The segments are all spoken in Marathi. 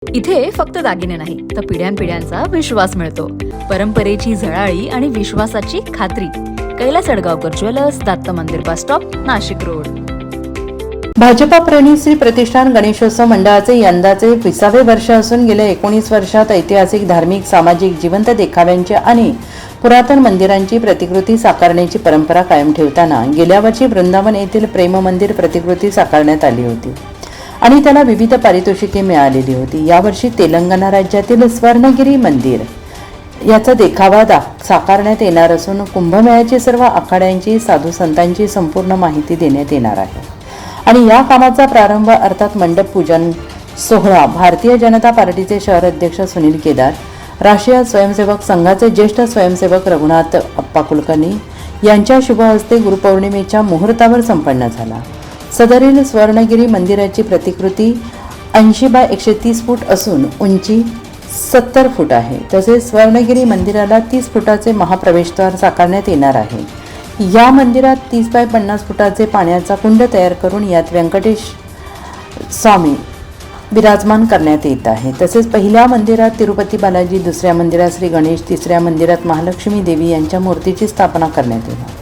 इथे फक्त दागिने नाही तर पिढ्यानपिढ्यांचा विश्वास मिळतो. परंपरेची झळाळी आणि विश्वासाची खात्री. Kailas अडगावकर jewellers, Datta Mandir bus stop, Nashik road. Bhajapa प्रणित श्री प्रतिष्ठान गणेशोत्सव मंडळाचे यंदाचे 20वे वर्ष असून गेल्या 19 वर्षात ऐतिहासिक, धार्मिक, सामाजिक, जिवंत देखाव्यांची आणि पुरातन मंदिरांची प्रतिकृती साकारण्याची परंपरा कायम ठेवताना गेल्या वर्षी वृंदावन येथील प्रेम मंदिर प्रतिकृती साकारण्यात आली होती आणि त्याला विविध पारितोषिके मिळालेली होती. यावर्षी तेलंगणा राज्यातील स्वर्णगिरी मंदिर याचा देखावा साकारण्यात येणार असून कुंभमेळ्याची सर्व आखाड्यांची, साधू संतांची संपूर्ण माहिती देण्यात येणार आहे आणि या कामाचा प्रारंभ अर्थात मंडप पूजन सोहळा भारतीय जनता पार्टीचे शहर अध्यक्ष सुनील केदार, राष्ट्रीय स्वयंसेवक संघाचे ज्येष्ठ स्वयंसेवक रघुनाथ अप्पा कुलकर्णी यांच्या शुभ हस्ते गुरुपौर्णिमेच्या मुहूर्तावर संपन्न झाला. सदरील स्वर्णगिरी मंदिराची प्रतिकृती 80 बाय 130 फूट असून उंची 70 फूट आहे. तसेच स्वर्णगिरी मंदिराला 30 फुटाचे महाप्रवेशद्वार साकारण्यात येणार आहे. या मंदिरात 30 बाय 50 फुटाचे पाण्याचा कुंड तयार करून यात व्यंकटेश स्वामी विराजमान करण्यात येत आहे. तसेच पहिल्या मंदिरात तिरुपती बालाजी, दुसऱ्या मंदिरात श्री गणेश, तिसऱ्या मंदिरात महालक्ष्मी देवी यांच्या मूर्तीची स्थापना करण्यात येणार.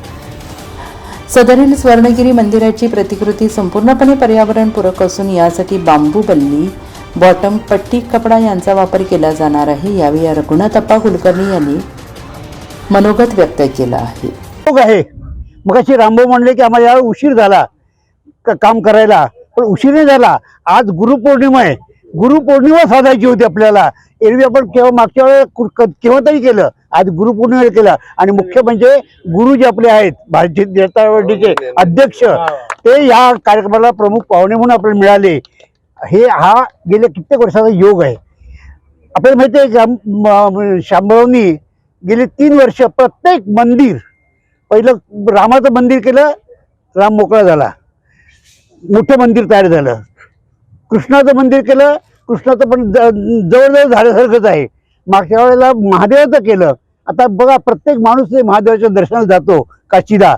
सदरील स्वर्णगिरी मंदिराची प्रतिकृती संपूर्णपणे पर्यावरणपूरक असून यासाठी बांबू बल्ली, बॉटम, पट्टी, कपडा यांचा वापर केला जाणार आहे. यावेळी रघुनाथ अप्पा कुलकर्णी यांनी मनोगत व्यक्त केलं आहे. मगाशी रामभाऊ म्हणले की आम्हाला यावेळी उशीर झाला काम करायला, पण उशीर नाही झाला. आज गुरुपौर्णिमा आहे. गुरुपौर्णिमा साधायची होती आपल्याला. एरवी आपण मागच्या वेळेला केव्हा तरी केलं, आज गुरुपौर्णिमेला केलं. आणि मुख्य म्हणजे गुरु जे आपले आहेत भारतीय जनता पार्टीचे अध्यक्ष, ते या कार्यक्रमाला प्रमुख पाहुणे म्हणून आपल्याला मिळाले. हा गेल्या कित्येक वर्षाचा योग आहे. आपल्याला माहिती आहे का, शांभरावांनी गेले 3 वर्ष प्रत्येक मंदिर, पहिलं रामाचं मंदिर केलं, राम मोकळा झाला, मोठं मंदिर तयार झालं. कृष्णाचं मंदिर केलं, कृष्णाचं पण जवळजवळ झाल्यासारखंच आहे. मागच्या वेळेला महादेवाचं केलं. आता बघा, प्रत्येक माणूस महादेवाच्या दर्शनाला जातो काशीला.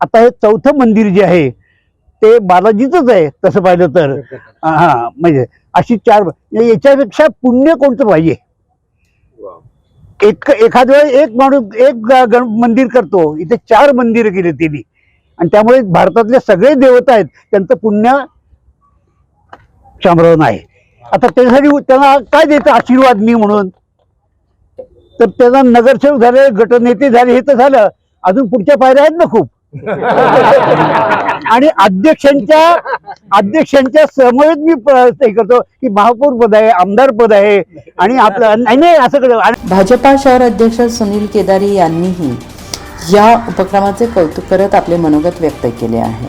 आता हे 4थं मंदिर जे आहे ते बालाजीचंच आहे तसं पाहिलं तर. म्हणजे अशी 4, याच्यापेक्षा पुण्य कोणतं पाहिजे? एखाद्या वेळेस एक माणूस एक मंदिर करतो, इथे 4 मंदिर केले त्यांनी. आणि त्यामुळे भारतातले सगळे देवता आहेत, त्यांचं पुण्य शामराव आहे. आता त्यासाठी त्यांना काय देतं आशीर्वाद मी म्हणून? तर त्यांना नगरसेवक झाले, गटनेते झाले, हे तर झालं. अजून पुढच्या पायऱ्या आहेत ना खूप. आणि अध्यक्षांच्या समवेत मी हे करतो की महापौर पद आहे, आमदार पद आहे आणि आपलं नाही असं करतो. भाजपा शहर अध्यक्ष सुनील केदारी यांनीही या उपक्रमाचे कौतुक करत आपले मनोगत व्यक्त केले आहे.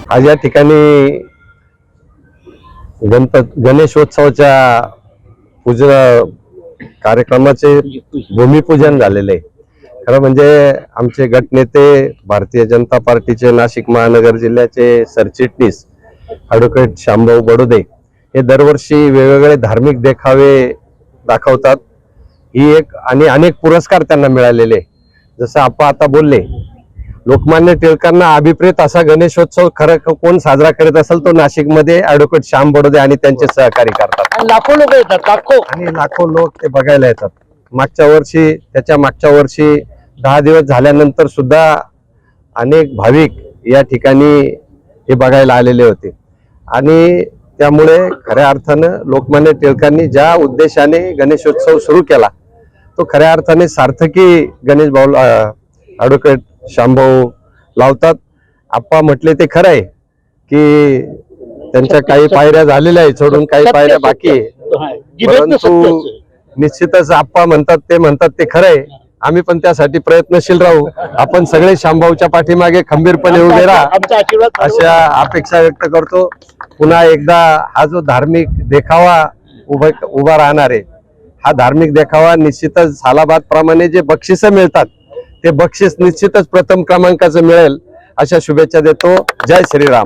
आज या ठिकाणी गणेशोत्सवाच्या कार्यक्रमाचे भूमिपूजन झालेले आहे. खरं म्हणजे आमचे गटनेते, भारतीय जनता पार्टीचे नाशिक महानगर जिल्ह्याचे सरचिटणीस ॲडव्होकेट शामभाऊ बडोदे हे दरवर्षी वेगवेगळे धार्मिक देखावे दाखवतात. ही एक आणि अनेक पुरस्कार त्यांना मिळालेले. जसं आपण आता बोलले, लोकमान्य टिळकांना अभिप्रेत असा गणेशोत्सव खरं कोण साजरा करत असेल तो नाशिकमध्ये ॲडव्होकेट श्याम बडोदे आणि त्यांचे सहकारी करतात. लाखो लोक येतात, लाखो लोक ते बघायला येतात. त्याच्या मागच्या वर्षी 10 दिवस झाल्यानंतर सुद्धा अनेक भाविक या ठिकाणी हे बघायला आलेले होते. आणि त्यामुळे खऱ्या अर्थानं लोकमान्य टिळकांनी ज्या उद्देशाने गणेशोत्सव सुरू केला तो खऱ्या अर्थाने सार्थकी गणेश भाऊ ॲडव्होकेट शामभाऊ लावतात. आप्पा म्हटले ते खरं आहे की त्यांच्या काही पायऱ्या झालेल्या आहेत, सोडून काही पायऱ्या बाकी आहे. परंतु निश्चितच आप्पा म्हणतात ते खरं आहे. आम्ही पण त्यासाठी प्रयत्नशील राहू. आपण सगळे शामभाऊच्या पाठीमागे खंबीरपणे उभे राहा अशा अपेक्षा व्यक्त करतो. पुन्हा एकदा हा जो धार्मिक देखावा उभा राहणार आहे, हा धार्मिक देखावा निश्चितच सालाबाद प्रमाणे जे बक्षिस मिळतात ते बक्षीस निश्चितच प्रथम क्रमांकाचं मिळेल अशा शुभेच्छा देतो. जय श्रीराम.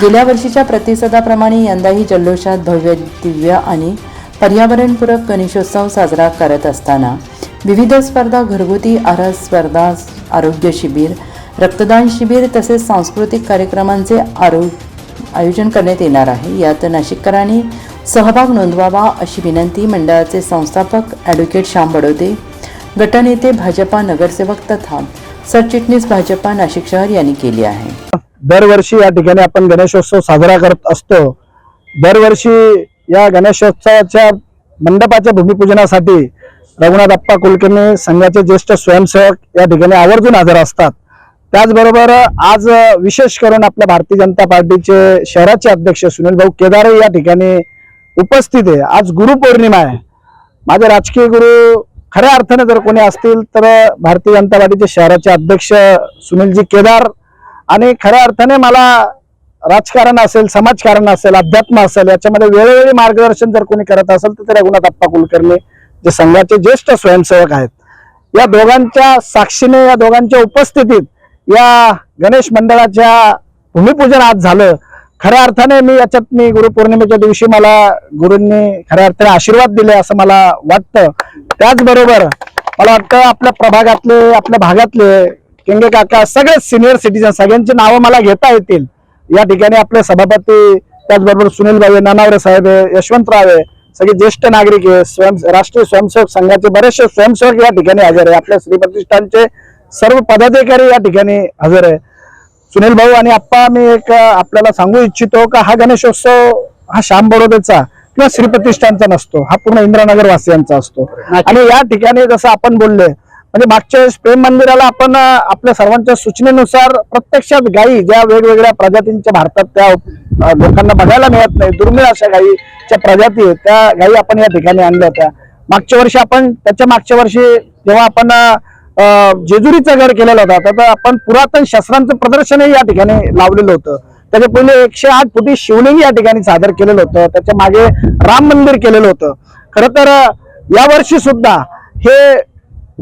गेल्या वर्षीच्या प्रतिसादाप्रमाणे यंदाही जल्लोषात भव्य, दिव्य आणि पर्यावरणपूरक गणेशोत्सव साजरा करत असताना विविध स्पर्धा, घरगुती आहार स्पर्धा, आरोग्य शिबिर, रक्तदान शिबिर तसेच सांस्कृतिक कार्यक्रमांचे आयोजन करण्यात येणार आहे. यात नाशिककरांनी सहभाग नोंदवावा अशी विनंती मंडळाचे संस्थापक ॲडव्होकेट श्याम बडोदे, गटनेते भाजपा नगरसेवक तथा सरचिटणीस भाजपा नाशिक शहर यांनी केली आहे. दरवर्षी या ठिकाणी आपण गणेशोत्सव साजरा करत असतो. दरवर्षी या गणेशोत्सवाच्या मंडपाच्या भूमिपूजनासाठी रघुनाथ अप्पा कुलकर्णी संघाचे ज्येष्ठ स्वयंसेवक या ठिकाणी आवर्जून हजर असतात. त्याचबरोबर आज विशेष करून आपल्या भारतीय जनता पार्टीचे शहराचे अध्यक्ष सुनील भाऊ केदारे या ठिकाणी उपस्थित आहे. आज गुरुपौर्णिमा आहे. माझे राजकीय गुरु खऱ्या अर्थाने जर कोणी असतील तर भारतीय जनता पार्टीचे शहराचे अध्यक्ष सुनीलजी केदार, आणि खऱ्या अर्थाने मला राजकारण असेल, समाजकारण असेल, अध्यात्म असेल, याच्यामध्ये वेळोवेळी मार्गदर्शन जर कोणी करत असेल तर ते रघुनाथ अप्पा कुलकर्णी जे संघाचे ज्येष्ठ स्वयंसेवक आहेत. या दोघांच्या साक्षीने, या दोघांच्या उपस्थितीत या गणेश मंडळाच्या भूमिपूजन आज झालं. खऱ्या अर्थाने मी गुरुपौर्णिमेच्या दिवशी मला गुरूंनी खऱ्या अर्थाने आशीर्वाद दिले असं मला वाटतं. त्याचबरोबर मला वाटतं आपल्या प्रभागातले, आपल्या भागातले केंगे काका, सगळे सिनियर सिटीजन, सगळ्यांची नावं मला घेता येतील. या ठिकाणी आपले सभापती, त्याचबरोबर सुनील भाई, नानावरे साहेब, यशवंतराव आहे, सगळे ज्येष्ठ नागरिक आहे, राष्ट्रीय स्वयंसेवक संघाचे बरेचसे स्वयंसेवक या ठिकाणी हजर आहे. आपल्या श्री प्रतिष्ठानचे सर्व पदाधिकारी या ठिकाणी हजर आहे. सुनील भाऊ आणि आप्पा, मी एक आपल्याला सांगू इच्छितो का हा गणेशोत्सव हा श्याम बडोदेचा किंवा श्री प्रतिष्ठानचा नसतो, हा पूर्ण इंद्रनगर वासियांचा असतो. आणि या ठिकाणी जसं आपण बोलले, म्हणजे मागच्या वेळेस प्रेम मंदिराला आपण आपल्या सर्वांच्या सूचनेनुसार प्रत्यक्षात गायी ज्या वेगवेगळ्या प्रजातींच्या भारतात त्या लोकांना बघायला मिळत नाही, दुर्मिळ अशा गायीच्या प्रजाती आहेत, त्या गायी आपण या ठिकाणी आणल्या होत्या. मागच्या वर्षी जेव्हा आपण जेजुरीचा गड केलेला होता, तर आपण पुरातन शस्त्रांचं प्रदर्शनही या ठिकाणी लावलेलं होतं. त्याच्या पहिले 108 फुटी शिवलिंग या ठिकाणी सादर केलेलं होतं. त्याच्या मागे राम मंदिर केलेलं होतं. खरं तर यावर्षी सुद्धा हे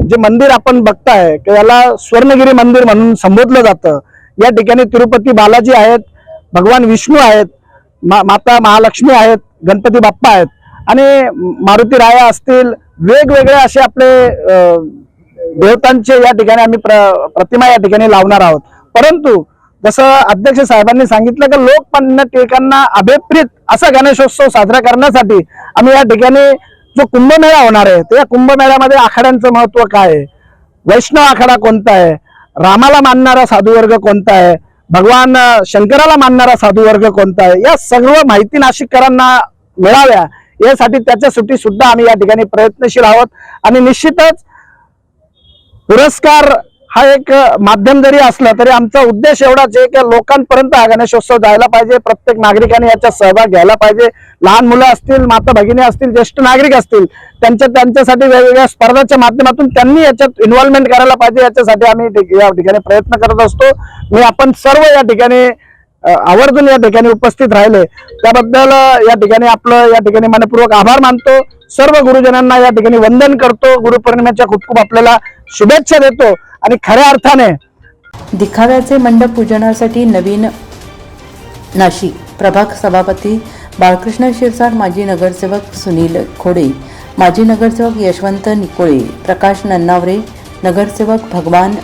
जे मंदिर आपण बघताय याला स्वर्णगिरी मंदिर म्हणून संबोधलं जातं. या ठिकाणी तिरुपती बालाजी आहेत, भगवान विष्णू आहेत, माता महालक्ष्मी आहेत, गणपती बाप्पा आहेत आणि मारुती राया असतील, वेगवेगळे असे आपले देवतांचे या ठिकाणी आम्ही प्रतिमा या ठिकाणी लावणार आहोत. परंतु जसं अध्यक्ष साहेबांनी सांगितलं की लोकमान्य टिळकांना अभिप्रेत असा गणेशोत्सव साजरा करण्यासाठी आम्ही या ठिकाणी जो कुंभमेळा होणार आहे, त्या कुंभमेळ्यामध्ये आखाड्यांचं महत्व काय आहे, वैष्णव आखाडा कोणता आहे, रामाला मानणारा साधू वर्ग कोणता आहे, भगवान शंकराला मानणारा साधू वर्ग कोणता आहे, या सर्व माहिती नाशिककरांना मिळाव्या यासाठी त्याच्यासाठी सुद्धा आम्ही या ठिकाणी प्रयत्नशील आहोत. आणि निश्चितच पुरस्कार हा एक माध्यम जरी असला तरी आमचा उद्देश एवढाच आहे की लोकांपर्यंत हा गणेशोत्सव जायला पाहिजे, प्रत्येक नागरिकाने याच्यात सहभाग घ्यायला पाहिजे. लहान मुलं असतील, माता भगिनी असतील, ज्येष्ठ नागरिक असतील, त्यांच्यासाठी वेगवेगळ्या स्पर्धाच्या माध्यमातून त्यांनी याच्यात इन्व्हॉल्वमेंट करायला पाहिजे. याच्यासाठी आम्ही या ठिकाणी प्रयत्न करत असतो. आपण सर्व या ठिकाणी आवर्जून या ठिकाणी उपस्थित राहिले त्याबद्दल या ठिकाणी मनपूर्वक आभार मानतो. सर्व गुरुजनांना या ठिकाणी वंदन करतो. गुरुपौर्णिमेच्या खूप खूप आपल्याला शुभेच्छा देतो. आणि खऱ्या अर्थाने दिखाव्याचे मंडप पूजनासाठी नवीन नाशिक प्रभाग सभापती बाळकृष्ण शिरसाट, माजी नगरसेवक सुनील खोडे, माजी नगरसेवक यशवंत निकोळे, प्रकाश नन्नावरे, नगरसेवक भगवान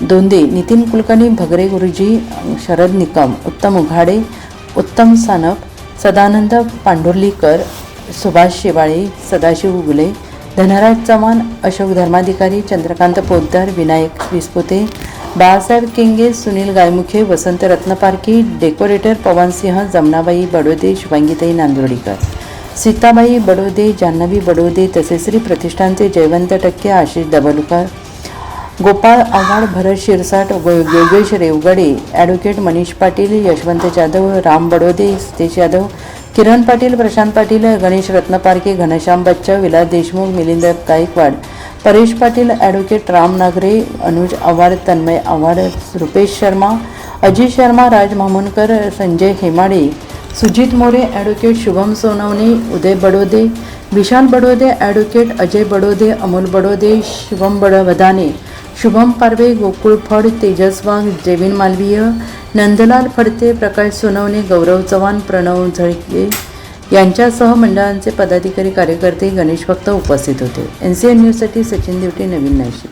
दोंदे, नितीन कुलकर्णी, भगरे गुरुजी, शरद निकम, उत्तम उघाडे, उत्तम सानप, सदानंद पांढुर्लीकर, सुभाष शेवाळे, सदाशिव उगले, धनराज चव्हाण, अशोक धर्माधिकारी, चंद्रकांत पोद्दार, विनायक विस्पुते, बाळासाहेब केंगे, सुनील गायमुखे, वसंत रत्नपारखी, डेकोरेटर पवनसिंह, जमनाबाई बडोदे, शुभांगीताई नांदुर्डीकर, सीताबाई बडोदे, जान्हवी बडोदे तसेच श्री प्रतिष्ठानचे जयवंत टक्के, आशिष दबलकर, गोपाळ आव्हाड, भरत शिरसाट, योगेश रेवगडे, ॲडव्होकेट मनीष पाटील, यशवंत जाधव, राम बडोदे, सतेश यादव, किरण पाटील, प्रशांत पाटील, गणेश रत्नपारखे, घनश्याम बच्चा, विलास देशमुख, मिलिंद गायकवाड, परेश पाटील, ॲडव्होकेट राम नागरे, अनुज आव्हाड, तन्मय आव्हाड, रुपेश शर्मा, अजित शर्मा, राज मामुनकर, संजय हेमाडे, सुजित मोरे, ॲडव्होकेट शुभम सोनवणे, उदय बडोदे, विशाल बडोदे, ॲडव्होकेट अजय बडोदे, अमोल बडोदे, शुभम बडवदाने, शुभम पारवे, गोकुळ फड, तेजस वाघ, जेविन मालवीय, नंदलाल फडते, प्रकाश सोनवणे, गौरव चव्हाण, प्रणव झळके यांच्यासह मंडळांचे पदाधिकारी कार्यकर्ते गणेश भक्त उपस्थित होते. NCN न्यूजसाठी सचिन देवटे, नवीन नाशिक.